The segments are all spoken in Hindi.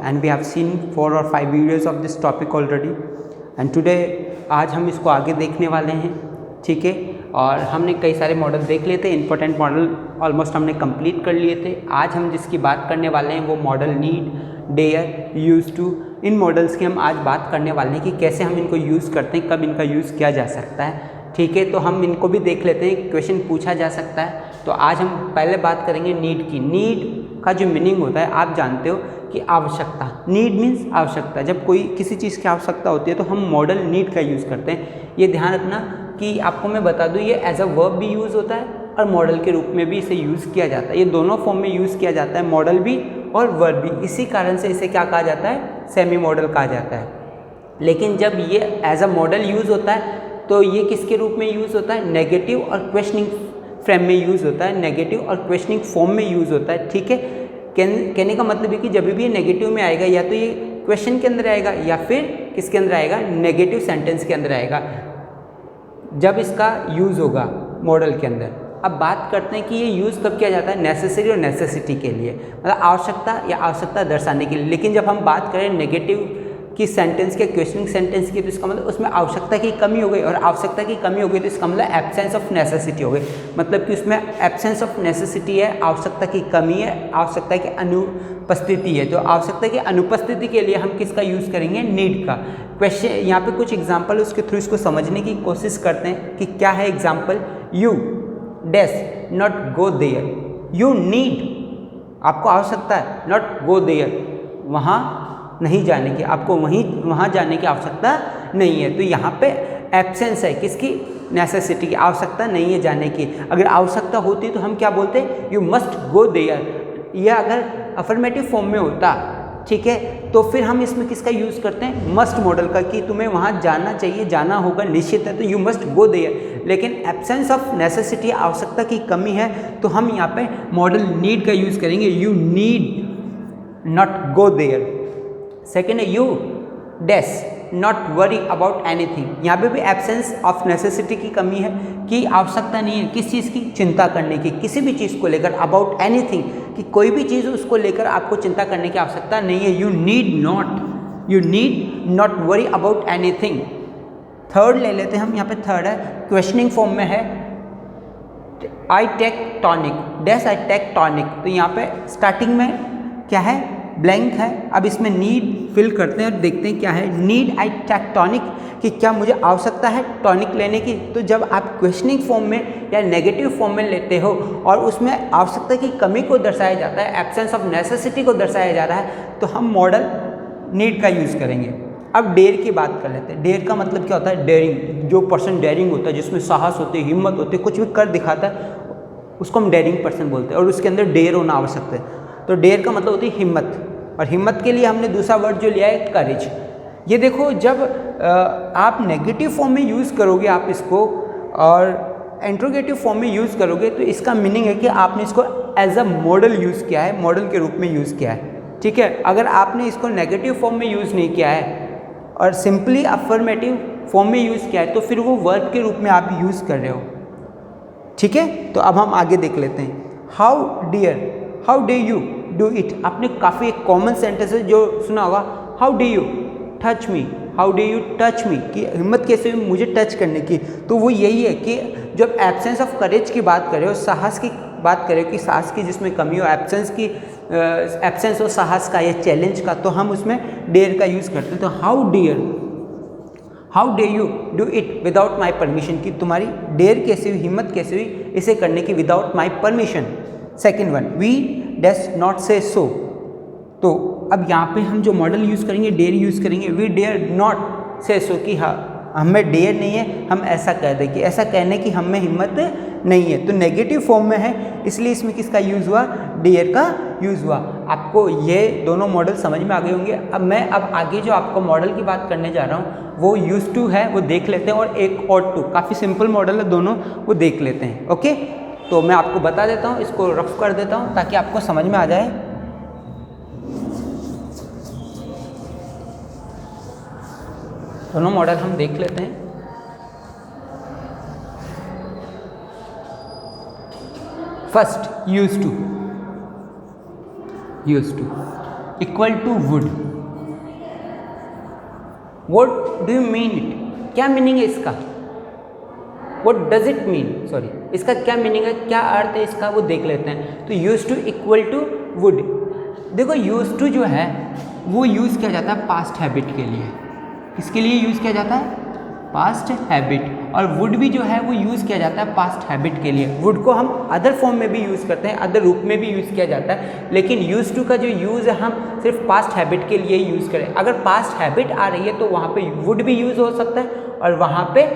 and we have seen 4 or 5 videos of this topic already, and today आज हम इसको आगे देखने वाले हैं, ठीक है। और हमने कई सारे मॉडल देख लिए थे, इंपॉर्टेंट मॉडल ऑलमोस्ट हमने कंप्लीट कर लिए थे। आज हम जिसकी बात करने वाले हैं वो modal need, dare, use to, इन मॉडल्स की हम आज बात करने वाले हैं कि कैसे हम इनको यूज़ करते हैं, कब इनका यूज़ किया जा सकता है, ठीक है। तो हम इनको भी देख लेते हैं, क्वेश्चन पूछा जा सकता है। तो आज हम पहले बात करेंगे नीड की। नीड का जो मीनिंग होता है आप जानते हो कि आवश्यकता, नीड मीन्स आवश्यकता। जब कोई किसी चीज़ की आवश्यकता होती है तो हम मॉडल नीड का यूज़ करते हैं। ये ध्यान रखना कि आपको मैं बता दूँ, ये एज अ वर्ब भी यूज़ होता है और मॉडल के रूप में भी इसे यूज़ किया जाता है। ये दोनों फॉर्म में यूज़ किया जाता है, मॉडल भी और वर्ब भी। इसी कारण से इसे क्या कहा जाता है, सेमी मॉडल कहा जाता है। लेकिन जब ये एज अ मॉडल यूज़ होता है तो ये किसके रूप में यूज़ होता है, नेगेटिव और क्वेश्चनिंग फ्रेम में यूज़ होता है, नेगेटिव और क्वेश्चनिंग फॉर्म में यूज़ होता है, ठीक है। कहने का मतलब है कि जब भी ये नेगेटिव में आएगा या तो ये क्वेश्चन के अंदर आएगा या फिर किसके अंदर आएगा, नेगेटिव सेंटेंस के अंदर आएगा जब इसका यूज़ होगा मॉडल के अंदर। अब बात करते हैं कि ये यूज़ कब किया जाता है, नेसेसरी और नेसेसिटी के लिए, मतलब आवश्यकता या आवश्यकता दर्शाने के लिए। लेकिन जब हम बात करें नेगेटिव की सेंटेंस के, क्वेश्चनिंग सेंटेंस की, तो इसका मतलब उसमें आवश्यकता की कमी हो गई, और आवश्यकता की कमी हो गई तो इसका मतलब एब्सेंस ऑफ नेसेसिटी हो गई। मतलब कि उसमें एब्सेंस ऑफ नेसेसिटी है, आवश्यकता की कमी है, आवश्यकता की अनुपस्थिति है। तो आवश्यकता की अनुपस्थिति के लिए हम किसका यूज़ करेंगे, नीड का। क्वेश्चन यहाँ पे कुछ एग्जाम्पल उसके थ्रू इसको समझने की कोशिश करते हैं कि क्या है example. You dash not go there, you need, आपको आवश्यकता है, नॉट गो देयर, वहाँ नहीं जाने की, आपको वहाँ जाने की आवश्यकता नहीं है। तो यहाँ पे एब्सेंस है किसकी, नेसेसिटी की, आवश्यकता नहीं है जाने की। अगर आवश्यकता होती तो हम क्या बोलते, यू मस्ट गो देयर। यह अगर अफर्मेटिव फॉर्म में होता, ठीक है, तो फिर हम इसमें किसका यूज़ करते हैं, मस्ट मॉडल का, कि तुम्हें वहाँ जाना चाहिए, जाना होगा, निश्चित है, तो यू मस्ट गो देयर। लेकिन एब्सेंस ऑफ नेसेसिटी, आवश्यकता की कमी है, तो हम यहाँ पे मॉडल नीड का यूज़ करेंगे, you need not go there. Second है you dash not worry about anything. यहाँ पे भी एब्सेंस ऑफ नेसेसिटी की कमी है कि आवश्यकता नहीं है किस चीज़ की, चिंता करने की, किसी भी चीज़ को लेकर, अबाउट एनीथिंग, कि कोई भी चीज़ उसको लेकर आपको चिंता करने की आवश्यकता नहीं है। You need not worry about anything. Third ले लेते हैं हम, यहाँ पे थर्ड है, क्वेश्चनिंग फॉर्म में है, I take tonic dash I take tonic. तो यहाँ पे स्टार्टिंग में क्या है, ब्लैंक है। अब इसमें नीड फिल करते हैं और देखते हैं क्या है, नीड आई टेक टॉनिक, कि क्या मुझे आवश्यकता है टॉनिक लेने की। तो जब आप क्वेश्चनिंग फॉर्म में या नेगेटिव फॉर्म में लेते हो और उसमें आवश्यकता की कमी को दर्शाया जाता है, एब्सेंस ऑफ नेसेसिटी को दर्शाया जा रहा है, तो हम मॉडल नीड का यूज़ करेंगे। अब डेयर की बात कर लेते हैं। डेयर का मतलब क्या होता है, डेयरिंग। जो पर्सन डेयरिंग होता है, जिसमें साहस होती है, हिम्मत होती है, कुछ भी कर दिखाता है, उसको हम डेयरिंग पर्सन बोलते हैं, और उसके अंदर डेयर होना आवश्यक है। तो डेयर का मतलब होती है हिम्मत, और हिम्मत के लिए हमने दूसरा वर्ड जो लिया है, करेज। ये देखो, जब आप नेगेटिव फॉर्म में यूज़ करोगे आप इसको, और इंट्रोगेटिव फॉर्म में यूज़ करोगे, तो इसका मीनिंग है कि आपने इसको एज अ मॉडल यूज़ किया है, मॉडल के रूप में यूज़ किया है, ठीक है। अगर आपने इसको नेगेटिव फॉर्म में यूज़ नहीं किया है और सिंपली अफर्मेटिव फॉर्म में यूज़ किया है, तो फिर वो वर्ब के रूप में आप यूज़ कर रहे हो, ठीक है। तो अब हम आगे देख लेते हैं। How day you do it. आपने काफ़ी एक कॉमन सेंटेंस है जो सुना होगा, how day you touch me, how day you touch me, कि हिम्मत कैसे हुई मुझे टच करने की। तो वो यही है कि जब एब्सेंस ऑफ करेज की बात करें और साहस की बात करें कि साहस की जिसमें कमी हो, एब्सेंस और साहस का या चैलेंज का, तो हम उसमें डेयर का यूज़ करते हैं। तो how day you do it without my permission, कि तुम्हारी डेयर कैसे हुई, हिम्मत कैसे हुई इसे करने की, without my permission. Second one, we dash not say so. तो अब यहाँ पे हम जो मॉडल यूज़ करेंगे, डेयर यूज़ करेंगे, we dare not say so, कि हाँ हमें डेयर नहीं है, हम ऐसा कह दें, कि ऐसा कहने की हमें हिम्मत नहीं है। तो नेगेटिव फॉर्म में है, इसलिए इसमें किसका यूज़ हुआ, डेयर का यूज़ हुआ। आपको ये दोनों मॉडल समझ में आ गए होंगे। अब आगे जो आपको मॉडल की बात करने जा रहा हूँ वो यूज़ टू है, वो देख लेते हैं, और एक और टू, काफ़ी सिंपल मॉडल है दोनों, वो देख लेते हैं। ओके, तो मैं आपको बता देता हूँ, इसको रफ कर देता हूँ ताकि आपको समझ में आ जाए। दोनों मॉडल हम देख लेते हैं। First use to, equal to would, what do you mean it, क्या मीनिंग है इसका, what does it mean, sorry इसका क्या मीनिंग है, क्या अर्थ है इसका, वो देख लेते हैं। तो use to equal to would, देखो यूज टू जो है वो यूज़ किया जाता है पास्ट हैबिट के लिए, किसके लिए यूज़ किया जाता है, पास्ट हैबिट, और वुड भी जो है वो यूज़ किया जाता है पास्ट हैबिट के लिए। वुड को हम अदर फॉर्म में भी यूज़ करते हैं, अदर रूप में भी यूज़ किया जाता है, लेकिन यूज टू का जो यूज़ है हम सिर्फ पास्ट हैबिट के लिए यूज़ करें। अगर पास्ट हैबिट आ रही है तो वहाँ पे वुड भी यूज़ हो सकता है और वहाँ पे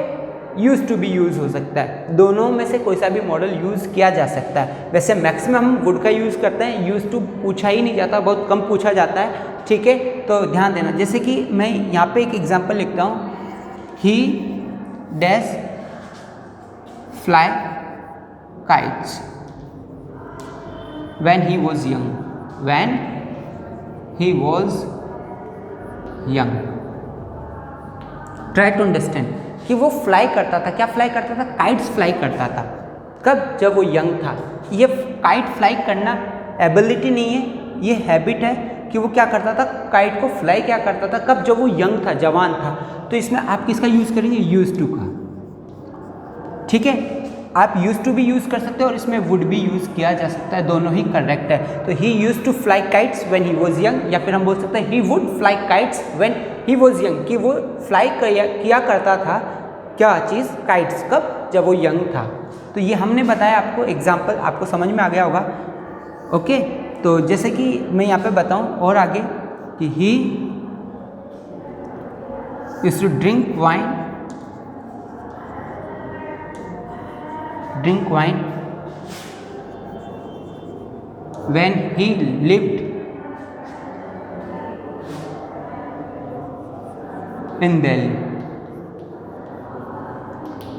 यूज टू भी यूज़ हो सकता है, दोनों में से कोई सा भी मॉडल यूज़ किया जा सकता है। वैसे मैक्सिमम हम वुड का यूज़ करते हैं, यूज टू पूछा ही नहीं जाता, बहुत कम पूछा जाता है, ठीक है, तो ध्यान देना। जैसे कि मैं यहाँ पे एक एग्जांपल लिखता हूँ, he dash fly kites when he was young, when he was young, try to understand कि वो फ्लाई करता था, क्या फ्लाई करता था, काइट्स फ्लाई करता था, कब, जब वो यंग था। ये काइट फ्लाई करना एबिलिटी नहीं है, ये हैबिट है कि वो क्या करता था, काइट को फ्लाई क्या करता था, कब, जब वो यंग था, जवान था। तो इसमें आप किसका यूज़ करेंगे, यूज टू का, ठीक है। आप यूज टू भी यूज़ कर सकते हो और इसमें वुड भी यूज़ किया जा सकता है, दोनों ही करेक्ट है। तो he used to fly kites when he was young, या फिर हम बोल सकते हैं he would fly kites when he was young, कि वो फ्लाई किया करता था क्या चीज़, काइट्स, कब, जब वो यंग था। तो ये हमने बताया आपको एग्जाम्पल, आपको समझ में आ गया होगा, ओके। तो जैसे कि मैं यहाँ पे बताऊँ और आगे कि he used to drink wine when he lived in Delhi।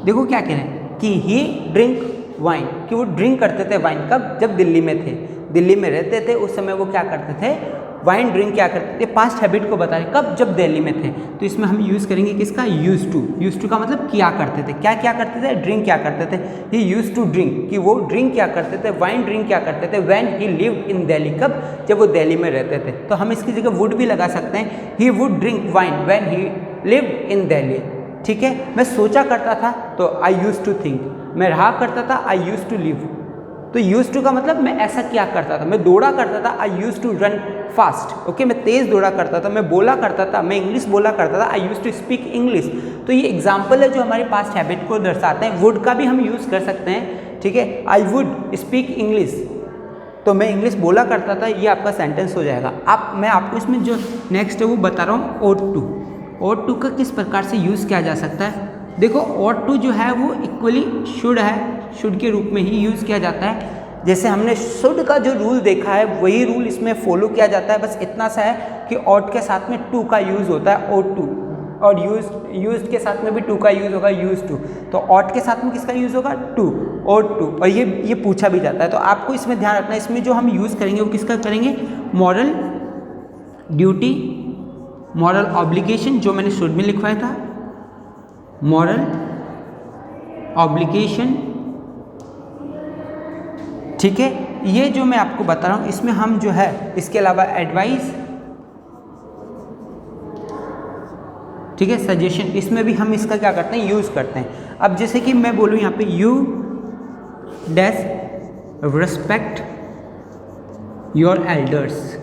देखो क्या कह रहे हैं कि ही ड्रिंक वाइन, कि वो ड्रिंक करते थे वाइन, कब, जब दिल्ली में थे, दिल्ली में रहते थे उस समय वो क्या करते थे, वाइन ड्रिंक क्या करते थे, पास्ट हैबिट को बता रहे, कब, जब दिल्ली में थे। तो इसमें हम यूज़ करेंगे किसका, यूज टू। यूज टू का मतलब किया करते थे, क्या क्या करते थे, ड्रिंक क्या करते थे, ही यूज टू ड्रिंक, कि वो ड्रिंक क्या करते थे, वाइन ड्रिंक क्या करते थे, when he lived in Delhi, कब, जब वो दिल्ली में रहते थे। तो हम इसकी जगह वुड भी लगा सकते हैं, he would drink wine when he lived in Delhi, ठीक है। मैं सोचा करता था तो आई यूज टू थिंक, मैं रहा करता था आई यूज टू लिव। तो यूज टू का मतलब मैं ऐसा क्या करता था, मैं दौड़ा करता था, I used to run fast, okay, मैं तेज़ दौड़ा करता था, मैं बोला करता था, मैं इंग्लिश बोला करता था, I used to speak English. तो ये एग्जाम्पल है जो हमारे पास्ट हैबिट को दर्शाते हैं। वुड का भी हम यूज़ कर सकते हैं, ठीक है, आई वुड स्पीक इंग्लिश, तो मैं इंग्लिश बोला करता था, ये आपका सेंटेंस हो जाएगा। मैं आपको इसमें जो नेक्स्ट है वो बता रहा हूँ, ought to। ought to का किस प्रकार से यूज़ किया जा सकता है, देखो ought to जो है वो इक्वली should है, शुड के रूप में ही यूज़ किया जाता है। जैसे हमने शुड का जो रूल देखा है वही रूल इसमें फॉलो किया जाता है, बस इतना सा है कि ought के साथ में टू का यूज़ होता है, ought to, और यूज्ड के साथ में भी टू का यूज़ होगा, यूज टू। तो ought के साथ में किसका यूज़ होगा, टू, ought to, और ये पूछा भी जाता है। तो आपको इसमें ध्यान रखना है, इसमें जो हम यूज़ करेंगे वो किसका करेंगे, मॉरल ड्यूटी, मॉरल ऑब्लिगेशन, जो मैंने शुड में लिखवाया था, मॉरल ऑब्लिगेशन, ठीक है। ये जो मैं आपको बता रहा हूँ इसमें हम जो है इसके अलावा एडवाइस, ठीक है, सजेशन, इसमें भी हम इसका क्या करते हैं, यूज़ करते हैं। अब जैसे कि मैं बोलूँ यहाँ पे you dash respect your elders,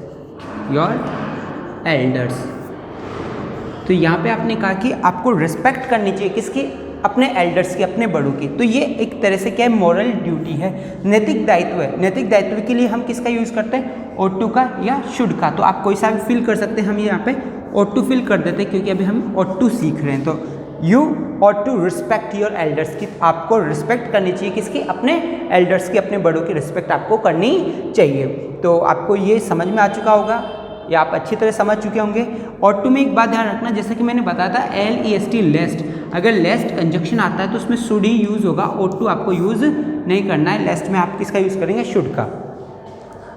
तो यहाँ पे आपने कहा कि आपको रिस्पेक्ट करनी चाहिए, किसकी, अपने एल्डर्स की, अपने बड़ों की। तो ये एक तरह से क्या है, मॉरल ड्यूटी है, नैतिक दायित्व है। नैतिक दायित्व के लिए हम किसका यूज़ करते हैं, ought to का या should का। तो आप कोई सा भी फिल कर सकते हैं, हम यहाँ पे ought to फिल कर देते हैं क्योंकि अभी हम ought to सीख रहे हैं। तो you ought to respect your elders की, आपको रिस्पेक्ट करनी चाहिए, किसकी, अपने एल्डर्स की, अपने बड़ों की रिस्पेक्ट आपको करनी चाहिए। तो आपको ये समझ में आ चुका होगा, या आप अच्छी तरह समझ चुके होंगे। ought to में एक बात ध्यान रखना, जैसे कि मैंने बताया था LEST लेस्ट, अगर लेस्ट कंजक्शन आता है तो उसमें शुड ही यूज़ होगा, ought to आपको यूज़ नहीं करना है। लेस्ट में आप किसका यूज़ करेंगे, शुड का।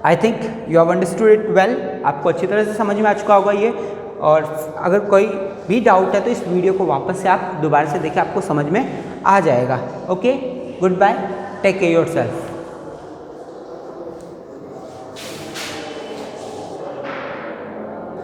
I think you have understood it well, आपको अच्छी तरह से समझ में आ चुका होगा ये। और अगर कोई भी डाउट है तो इस वीडियो को वापस से आप दोबारा से देखें, आपको समझ में आ जाएगा। Okay, goodbye, take care yourself.